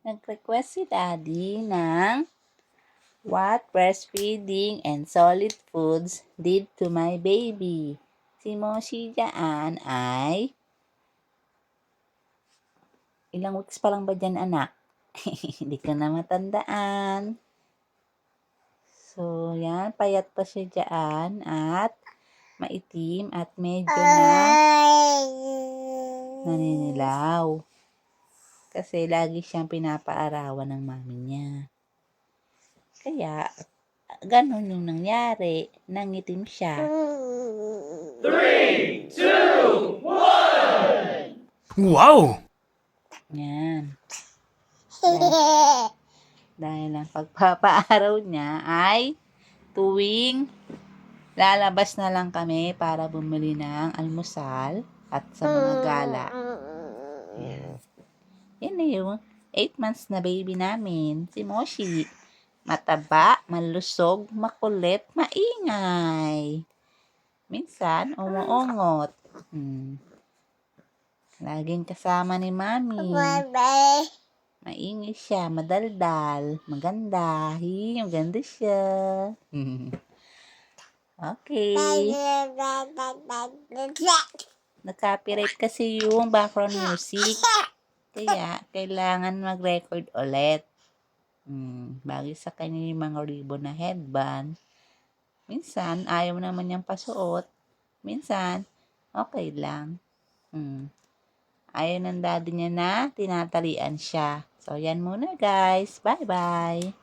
Nag-request si Daddy ng what breastfeeding and solid foods did to my baby. Si Moshi dyan ay ilang weeks pa lang ba dyan, anak? Hindi ko na matandaan. So, yan. Payat pa siya dyan at maitim at medyo na naninilaw. Kasi lagi siyang pinapaarawan ng mami niya. Kaya, ganun yung nangyari. Nangitim siya. 3, 2, 1! Wow! Yan. Dahil ang pagpapaaraw niya ay tuwing lalabas na lang kami para bumili ng almusal at sa mga gala. Yan. Yan na yung 8 months na baby namin, si Moshi. Mataba, malusog, makulit, maingay. Minsan, umuungot. Laging kasama ni Mami. Maingay siya, madaldal, maganda. Maganda siya. Okay. Nag-copyright kasi yung background music. Kaya, kailangan mag-record ulit. Bagay sa kanya yung mga ribbon na headband. Minsan, ayaw naman niyang pasuot. Minsan, okay lang. Ayaw ng daddy niya na tinatalian siya. So, yan muna guys. Bye-bye.